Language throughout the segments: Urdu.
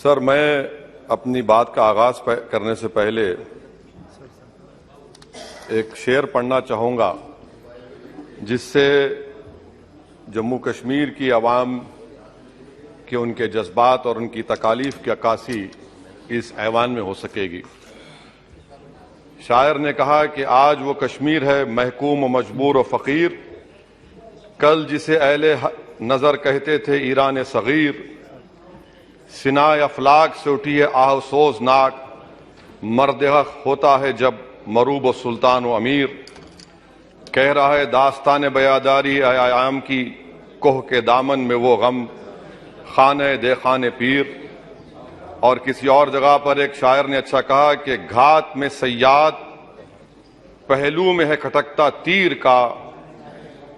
سر میں اپنی بات کا آغاز کرنے سے پہلے ایک شعر پڑھنا چاہوں گا جس سے جموں کشمیر کی عوام کے ان کے جذبات اور ان کی تکالیف کی عکاسی اس ایوان میں ہو سکے گی۔ شاعر نے کہا کہ آج وہ کشمیر ہے محکوم و مجبور و فقیر، کل جسے اہل نظر کہتے تھے ایران صغیر، سنا افلاک سے اٹھی ہے آہ سوز ناک، مرد حق ہوتا ہے جب مروب و سلطان و امیر، کہہ رہا ہے داستان بیاداری ایام کی، کوہ کے دامن میں وہ غم خانہ دے خانے پیر۔ اور کسی اور جگہ پر ایک شاعر نے اچھا کہا کہ گھات میں صیاد پہلو میں ہے کھٹکتا تیر کا،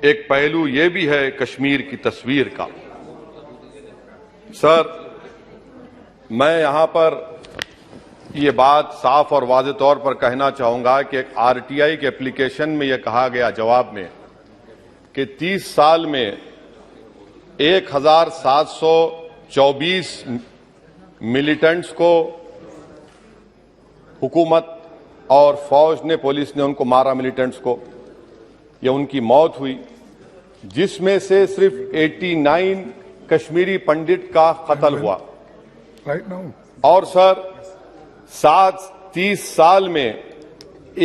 ایک پہلو یہ بھی ہے کشمیر کی تصویر کا۔ سر میں یہاں پر یہ بات صاف اور واضح طور پر کہنا چاہوں گا کہ ایک RTI کے اپلیکیشن میں یہ کہا گیا جواب میں کہ 30 سال میں 1724 ملیٹنٹس کو حکومت اور فوج نے، پولیس نے ان کو مارا، ملیٹنٹس کو، یا ان کی موت ہوئی، جس میں سے صرف 89 کشمیری پنڈت کا قتل ہوا۔ اور سر 30 سال میں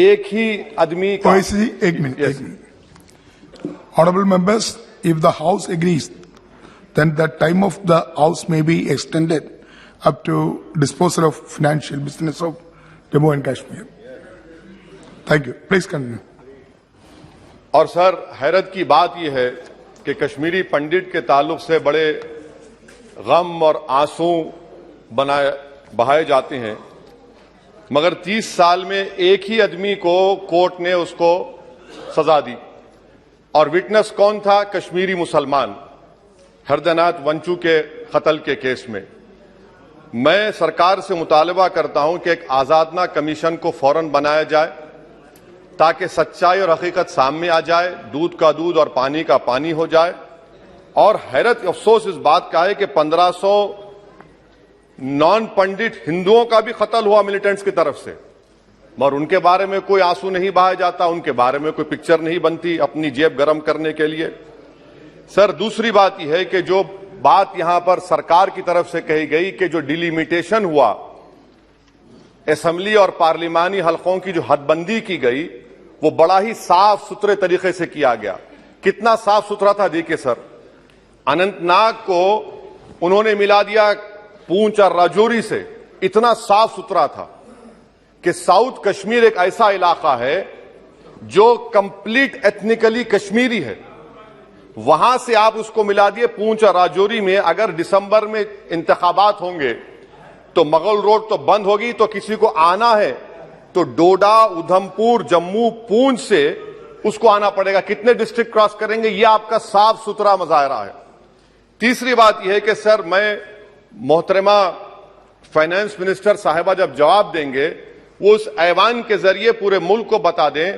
ایک ہی آدمی کا ایک minute Honorable members, if the House agrees, then the time of the House may be extended up to disposal of financial business of Jammu and Kashmir. Thank you. Please continue. اور سر حیرت کی بات یہ ہے کہ کشمیری پنڈت کے تعلق سے بڑے غم اور آنسو بہائے جاتے ہیں، مگر 30 سال میں ایک ہی آدمی کو کورٹ نے اس کو سزا دی، اور وٹنس کون تھا؟ کشمیری مسلمان ہردے ناتھ ونچو کے قتل کے کیس میں۔ میں سرکار سے مطالبہ کرتا ہوں کہ ایک آزادنا کمیشن کو فوراً بنایا جائے تاکہ سچائی اور حقیقت سامنے آ جائے، دودھ کا دودھ اور پانی کا پانی ہو جائے۔ اور حیرت افسوس اس بات کا ہے کہ 1500 نان پنڈت ہندوؤں کا بھی قتل ہوا ملیٹنٹس کی طرف سے، مگر ان کے بارے میں کوئی آنسو نہیں بہایا جاتا، ان کے بارے میں کوئی پکچر نہیں بنتی اپنی جیب گرم کرنے کے لیے۔ سر دوسری بات یہ ہے کہ جو بات یہاں پر سرکار کی طرف سے کہی گئی کہ جو ڈیلیمیٹیشن ہوا، اسمبلی اور پارلیمانی حلقوں کی جو حد بندی کی گئی، وہ بڑا ہی صاف ستھرے طریقے سے کیا گیا۔ کتنا صاف ستھرا تھا دیکھیں سر، اننت ناگ کو انہوں نے ملا دیا پونچھ اور راجوری سے، اتنا صاف ستھرا تھا کہ ساؤتھ کشمیر ایک ایسا علاقہ ہے جو کمپلیٹ ایتھنیکلی کشمیری ہے، وہاں سے آپ اس کو ملا دیے پونچھ اور راجوری میں۔ اگر دسمبر میں انتخابات ہوں گے تو مغل روڈ تو بند ہوگی، تو کسی کو آنا ہے تو ڈوڈا، ادھمپور، جموں، پونچھ سے اس کو آنا پڑے گا۔ کتنے ڈسٹرکٹ کراس کریں گے؟ یہ آپ کا صاف ستھرا مظاہرہ ہے۔ تیسری بات یہ ہے کہ سر میں محترمہ فائنانس منسٹر صاحبہ جب جواب دیں گے، وہ اس ایوان کے ذریعے پورے ملک کو بتا دیں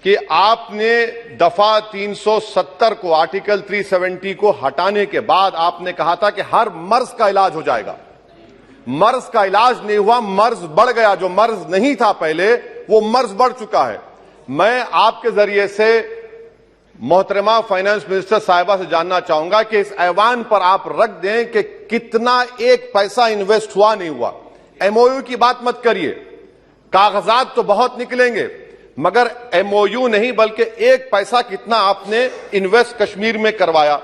کہ آپ نے دفعہ 370 کو، آرٹیکل 370 کو ہٹانے کے بعد آپ نے کہا تھا کہ ہر مرض کا علاج ہو جائے گا۔ مرض کا علاج نہیں ہوا، مرض بڑھ گیا۔ جو مرض نہیں تھا پہلے، وہ مرض بڑھ چکا ہے۔ میں آپ کے ذریعے سے محترمہ فائنانس منسٹر صاحبہ سے جاننا چاہوں گا کہ اس ایوان پر آپ رکھ دیں کہ کتنا ایک پیسہ انویسٹ ہوا نہیں ہوا۔ MOU کی بات مت کریے، کاغذات تو بہت نکلیں گے، مگر MOU نہیں بلکہ ایک پیسہ کتنا آپ نے انویسٹ کشمیر میں کروایا۔